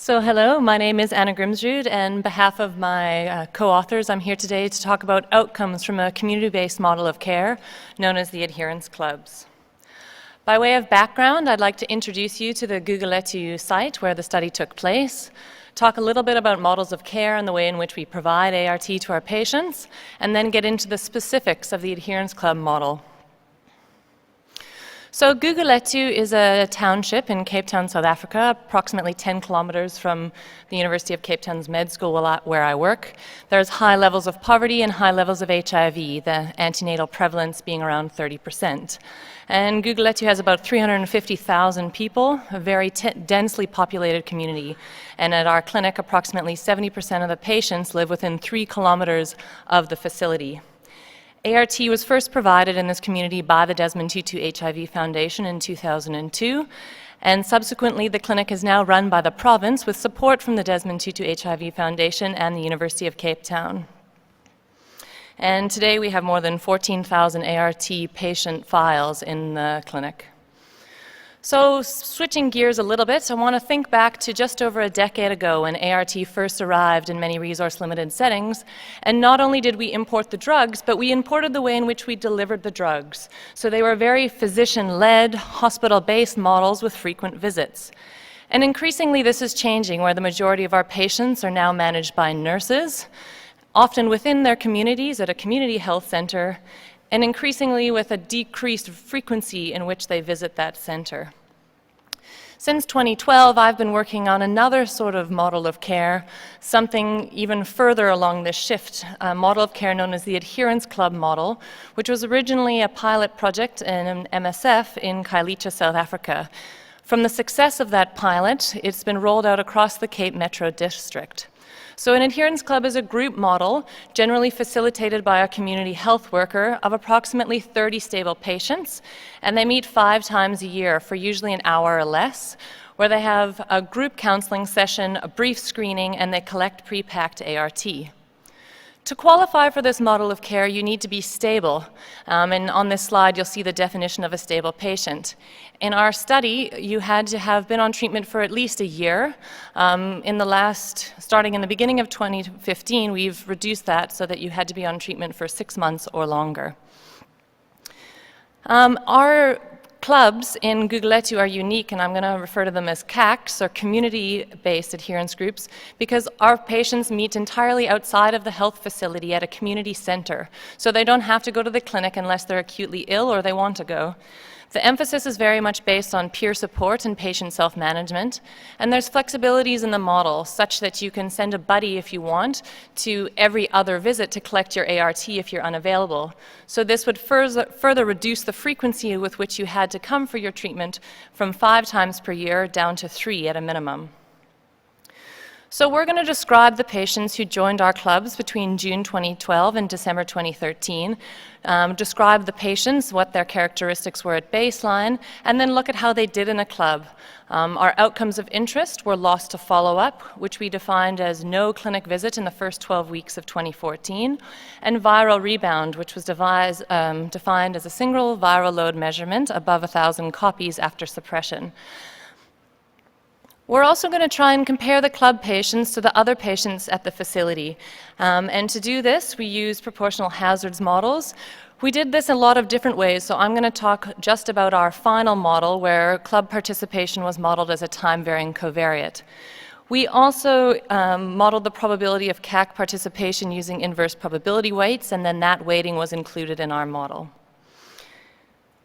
So hello, my name is Anna Grimsrud, and on behalf of my co-authors, I'm here today to talk about outcomes from a community-based model of care known as the adherence clubs. By way of background, I'd like to introduce you to the Gugulethu site where the study took place, talk a little bit about models of care and the way in which we provide ART to our patients, and then get into the specifics of the adherence club model. So Gugulethu is a township in Cape Town, South Africa, approximately 10 kilometers from the University of Cape Town's med school where I work. There's high levels of poverty and high levels of HIV, the antenatal prevalence being around 30%. And Gugulethu has about 350,000 people, a very densely populated community. And at our clinic, approximately 70% of the patients live within 3 kilometers of the facility. ART was first provided in this community by the Desmond Tutu HIV Foundation in 2002, and subsequently the clinic is now run by the province with support from the Desmond Tutu HIV Foundation and the University of Cape Town. And today we have more than 14,000 ART patient files in the clinic. So switching gears a little bit, I want to think back to just over a decade ago when ART first arrived in many resource-limited settings. And not only did we import the drugs, but we imported the way in which we delivered the drugs. So they were very physician-led, hospital-based models with frequent visits. And increasingly this is changing, where the majority of our patients are now managed by nurses, often within their communities at a community health center, and increasingly with a decreased frequency in which they visit that center. Since 2012, I've been working on another sort of model of care, something even further along this shift, a model of care known as the adherence club model, which was originally a pilot project in an MSF in Khayelitsha, South Africa. From the success of that pilot, it's been rolled out across the Cape Metro District. So an adherence club is a group model, generally facilitated by a community health worker, of approximately 30 stable patients, and they meet 5 times a year for usually an hour or less, where they have a group counseling session, a brief screening, and they collect pre-packed ART. To qualify for this model of care, you need to be stable, and on this slide you'll see the definition of a stable patient. In our study, you had to have been on treatment for at least a year. Starting in the beginning of 2015, we've reduced that so that you had to be on treatment for 6 months or longer. Our clubs in Gugulethu are unique, and I'm going to refer to them as CACs, or community-based adherence groups, because our patients meet entirely outside of the health facility at a community center. So they don't have to go to the clinic unless they're acutely ill or they want to go. The emphasis is very much based on peer support and patient self-management, and there's flexibilities in the model such that you can send a buddy if you want to every other visit to collect your ART if you're unavailable. So this would further reduce the frequency with which you had to come for your treatment from 5 times per year down to 3 at a minimum. So we're going to describe the patients who joined our clubs between June 2012 and December 2013, describe the patients, what their characteristics were at baseline, and then look at how they did in a club. Our outcomes of interest were loss to follow-up, which we defined as no clinic visit in the first 12 weeks of 2014, and viral rebound, which was defined as a single viral load measurement above 1,000 copies after suppression. We're also going to try and compare the club patients to the other patients at the facility. And to do this, we use proportional hazards models. We did this in a lot of different ways, so I'm going to talk just about our final model where club participation was modeled as a time-varying covariate. We also modeled the probability of CAC participation using inverse probability weights, and then that weighting was included in our model.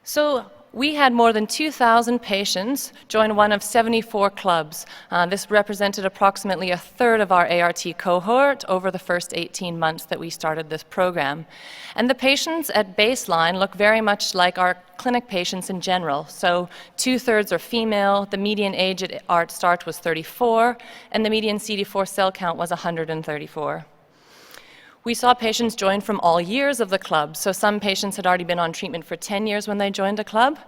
So we had more than 2,000 patients join one of 74 clubs. This represented approximately a third of our ART cohort over the first 18 months that we started this program. And the patients at baseline look very much like our clinic patients in general. So 2/3 are female, the median age at ART start was 34, and the median CD4 cell count was 134. We saw patients join from all years of the club, so some patients had already been on treatment for 10 years when they joined a club,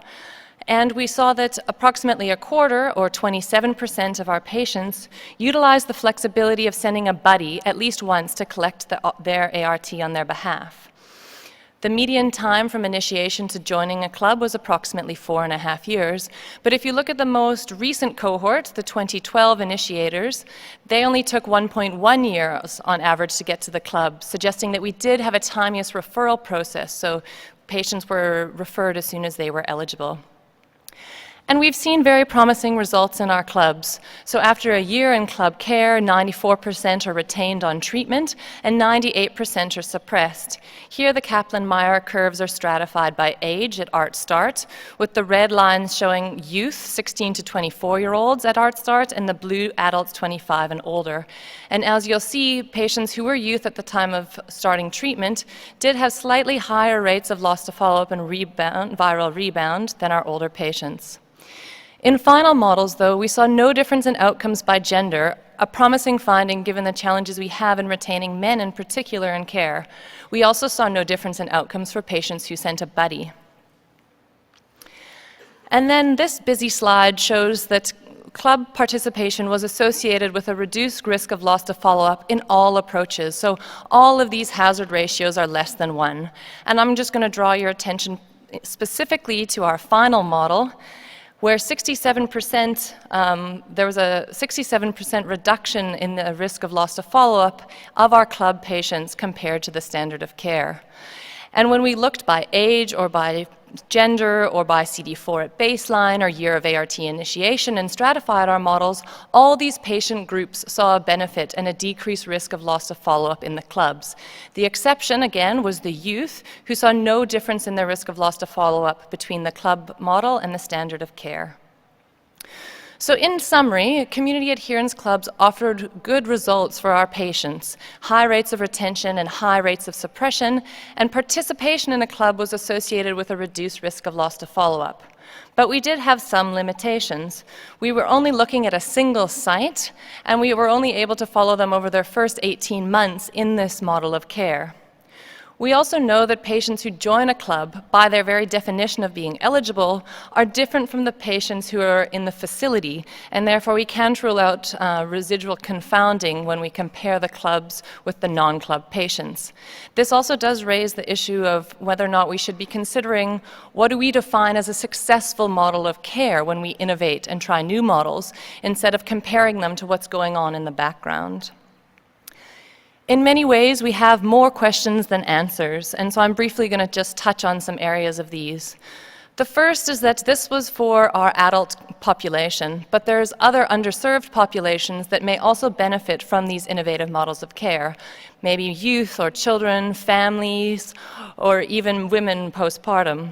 and we saw that approximately a quarter, or 27% of our patients, utilized the flexibility of sending a buddy at least once to collect their ART on their behalf. The median time from initiation to joining a club was approximately 4.5 years, but if you look at the most recent cohort, the 2012 initiators, they only took 1.1 years on average to get to the club, suggesting that we did have a timeous referral process, so patients were referred as soon as they were eligible. And we've seen very promising results in our clubs. So after a year in club care, 94% are retained on treatment and 98% are suppressed. Here the Kaplan-Meier curves are stratified by age at ART start, with the red lines showing youth, 16 to 24-year-olds at ART start, and the blue adults 25 and older. And as you'll see, patients who were youth at the time of starting treatment did have slightly higher rates of loss to follow-up and viral rebound than our older patients. In final models, though, we saw no difference in outcomes by gender, a promising finding given the challenges we have in retaining men in particular in care. We also saw no difference in outcomes for patients who sent a buddy. And then this busy slide shows that club participation was associated with a reduced risk of loss to follow-up in all approaches. So all of these hazard ratios are less than 1. And I'm just going to draw your attention specifically to our final model, where 67%, there was a 67% reduction in the risk of loss to follow-up of our club patients compared to the standard of care. And when we looked by age or by gender or by CD4 at baseline or year of ART initiation and stratified our models, all these patient groups saw a benefit and a decreased risk of loss to follow-up in the clubs. The exception, again, was the youth, who saw no difference in their risk of loss to follow-up between the club model and the standard of care. So in summary, community adherence clubs offered good results for our patients, high rates of retention and high rates of suppression, and participation in a club was associated with a reduced risk of loss to follow-up. But we did have some limitations. We were only looking at a single site, and we were only able to follow them over their first 18 months in this model of care. We also know that patients who join a club, by their very definition of being eligible, are different from the patients who are in the facility, and therefore we can't rule out residual confounding when we compare the clubs with the non-club patients. This also does raise the issue of whether or not we should be considering what do we define as a successful model of care when we innovate and try new models, instead of comparing them to what's going on in the background. In many ways, we have more questions than answers, and so I'm briefly going to just touch on some areas of these. The first is that this was for our adult population, but there's other underserved populations that may also benefit from these innovative models of care, maybe youth or children, families, or even women postpartum.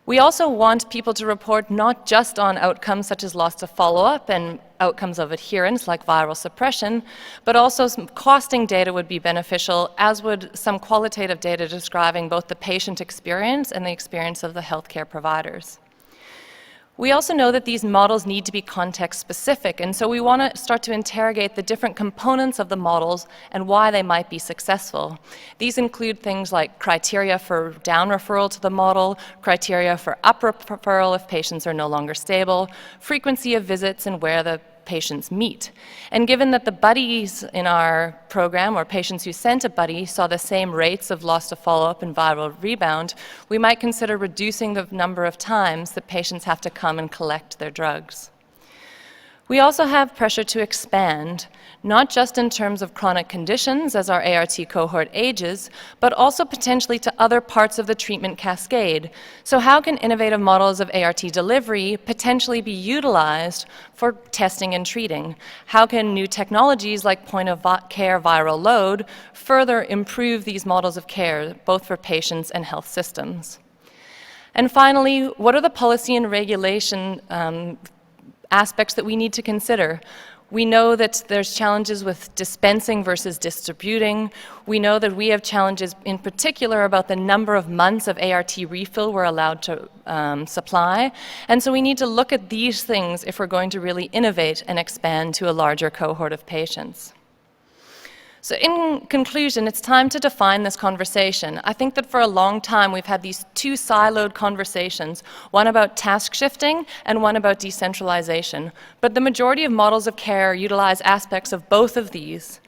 We also want people to report not just on outcomes such as loss to follow-up and outcomes of adherence like viral suppression, but also some costing data would be beneficial, as would some qualitative data describing both the patient experience and the experience of the healthcare providers. We also know that these models need to be context-specific, and so we want to start to interrogate the different components of the models and why they might be successful. These include things like criteria for down referral to the model, criteria for up referral if patients are no longer stable, frequency of visits, and where the patients meet. And given that the buddies in our program, or patients who sent a buddy, saw the same rates of loss to follow-up and viral rebound, we might consider reducing the number of times that patients have to come and collect their drugs. We also have pressure to expand, not just in terms of chronic conditions as our ART cohort ages, but also potentially to other parts of the treatment cascade. So how can innovative models of ART delivery potentially be utilized for testing and treating? How can new technologies like point-of-care viral load further improve these models of care, both for patients and health systems? And finally, what are the policy and regulation aspects that we need to consider? We know that there's challenges with dispensing versus distributing. We know that we have challenges in particular about the number of months of ART refill we're allowed to supply. And so we need to look at these things if we're going to really innovate and expand to a larger cohort of patients. So in conclusion, it's time to define this conversation. I think that for a long time we've had these two siloed conversations, one about task shifting and one about decentralization. But the majority of models of care utilize aspects of both of these.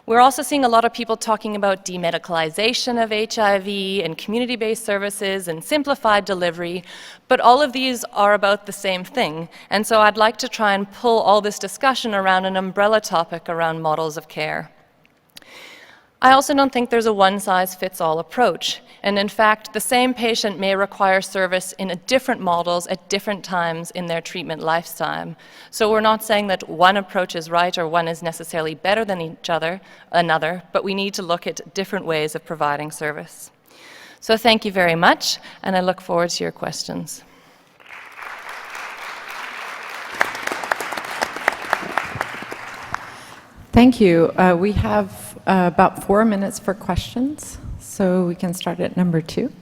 We're also seeing a lot of people talking about demedicalization of HIV and community-based services and simplified delivery, but all of these are about the same thing. And so I'd like to try and pull all this discussion around an umbrella topic around models of care. I also don't think there's a one-size-fits-all approach, and in fact, the same patient may require service in different models at different times in their treatment lifetime. So we're not saying that one approach is right or one is necessarily better than another, but we need to look at different ways of providing service. So thank you very much, and I look forward to your questions. Thank you. We have about 4 minutes for questions, so we can start at number 2.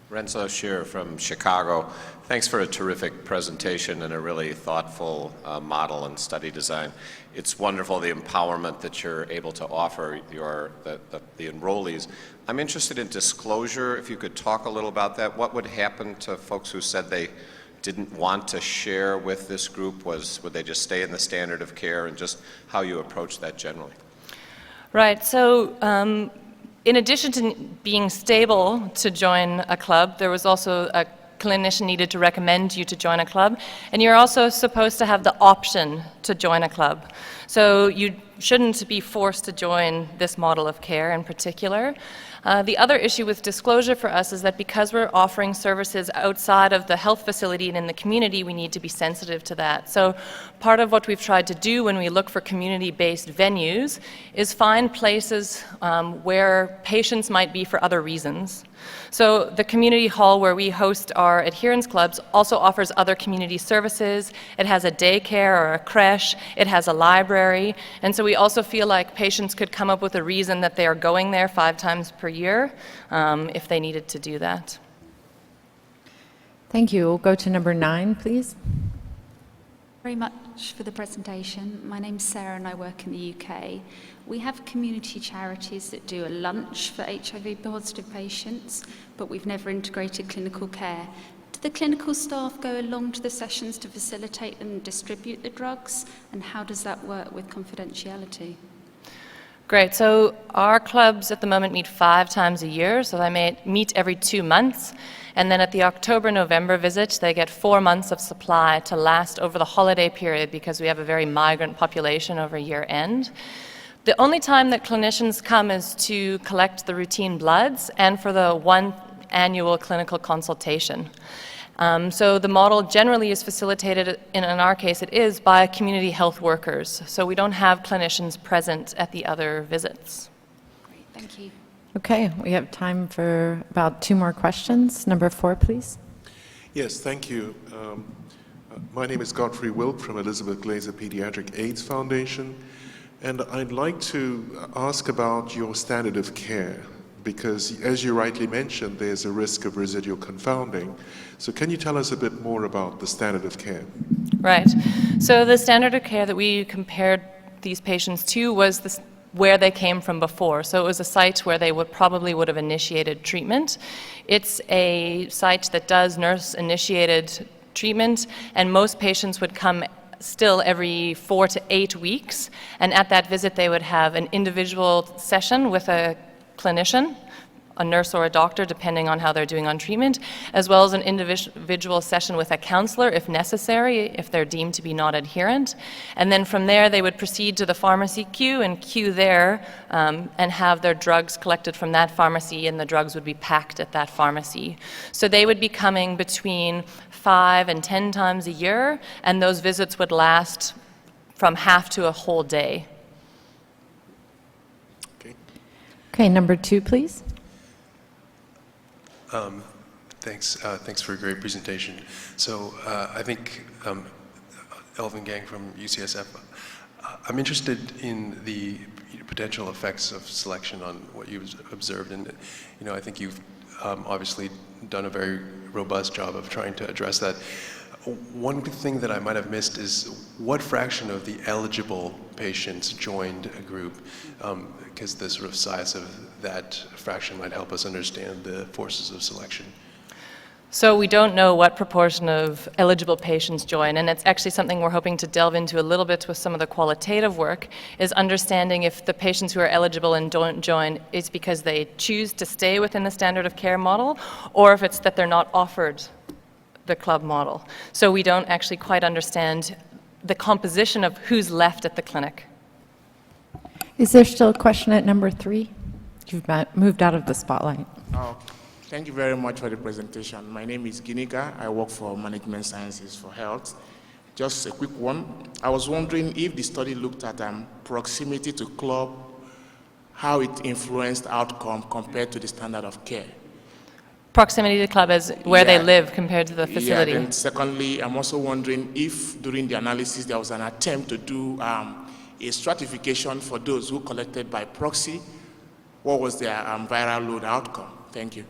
Renzo Shearer from Chicago. Thanks for a terrific presentation and a really thoughtful model and study design. It's wonderful the empowerment that you're able to offer the enrollees. I'm interested in disclosure. If you could talk a little about that. What would happen to folks who said they didn't want to share with this group? Would they just stay in the standard of care, and just how you approach that generally? Right, so in addition to being stable to join a club, there was also a clinician needed to recommend you to join a club, and you're also supposed to have the option to join a club. So you shouldn't be forced to join this model of care in particular. The other issue with disclosure for us is that because we're offering services outside of the health facility and in the community, we need to be sensitive to that. So part of what we've tried to do when we look for community-based venues is find places where patients might be for other reasons. So the community hall where we host our adherence clubs also offers other community services. It has a daycare or a creche. It has a library. And so we also feel like patients could come up with a reason that they are going there 5 times per year if they needed to do that. Thank you. We'll go to number 9, please. Very much for the presentation. My name's Sarah and I work in the UK. We have community charities that do a lunch for HIV positive patients, but we've never integrated clinical care. Do the clinical staff go along to the sessions to facilitate and distribute the drugs? And how does that work with confidentiality? Great. So our clubs at the moment meet 5 times a year, so they meet every 2 months. And then at the October-November visit, they get 4 months of supply to last over the holiday period because we have a very migrant population over year end. The only time that clinicians come is to collect the routine bloods and for the 1 annual clinical consultation. So the model generally is facilitated, in our case it is, by community health workers. So we don't have clinicians present at the other visits. Great, thank you. Okay, we have time for about 2 more questions. Number 4, please. Yes, thank you. My name is Godfrey Wilk from Elizabeth Glaser Pediatric AIDS Foundation, and I'd like to ask about your standard of care, because as you rightly mentioned, there's a risk of residual confounding. So can you tell us a bit more about the standard of care? Right. So the standard of care that we compared these patients to was where they came from before. So it was a site where they probably would have initiated treatment. It's a site that does nurse-initiated treatment, and most patients would come still every 4 to 8 weeks, and at that visit they would have an individual session with a clinician, a nurse or a doctor, depending on how they're doing on treatment, as well as an individual session with a counselor if necessary, if they're deemed to be not adherent. And then from there, they would proceed to the pharmacy queue and queue there and have their drugs collected from that pharmacy, and the drugs would be packed at that pharmacy. So they would be coming between 5 and 10 times a year, and those visits would last from half to a whole day. Okay, number 2, please. Thanks for a great presentation. So I think Elvin Gang from UCSF, I'm interested in the potential effects of selection on what you've observed, and I think you've obviously done a very robust job of trying to address that. one thing that I might have missed is what fraction of the eligible patients joined a group, because the sort of size of that fraction might help us understand the forces of selection. So we don't know what proportion of eligible patients join, and it's actually something we're hoping to delve into a little bit with some of the qualitative work, is understanding if the patients who are eligible and don't join is because they choose to stay within the standard of care model, or if it's that they're not offered the club model. So we don't actually quite understand the composition of who's left at the clinic. Is there still a question at number 3? You've moved out of the spotlight. Thank you very much for the presentation. My name is Ginika. I work for Management Sciences for Health. Just a quick one. I was wondering if the study looked at proximity to club, how it influenced outcome compared to the standard of care. Proximity to club is where they live compared to the facility. Yeah, then secondly, I'm also wondering if during the analysis there was an attempt to do a stratification for those who collected by proxy. What was their viral load outcome? Thank you.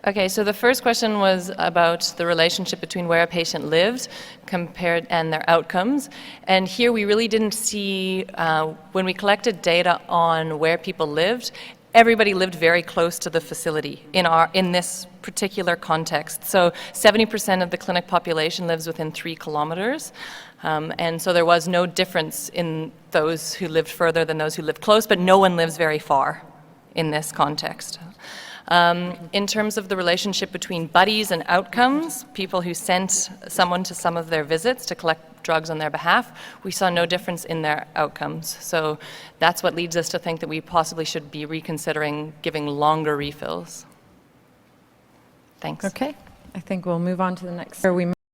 Okay, so the first question was about the relationship between where a patient lived compared and their outcomes. And here we really didn't see, when we collected data on where people lived, everybody lived very close to the facility in this particular context. So 70% of the clinic population lives within 3 kilometers. And so there was no difference in those who lived further than those who lived close, but no one lives very far in this context. In terms of the relationship between buddies and outcomes, people who sent someone to some of their visits to collect drugs on their behalf, we saw no difference in their outcomes. So that's what leads us to think that we possibly should be reconsidering giving longer refills. Thanks. Okay, I think we'll move on to the next. We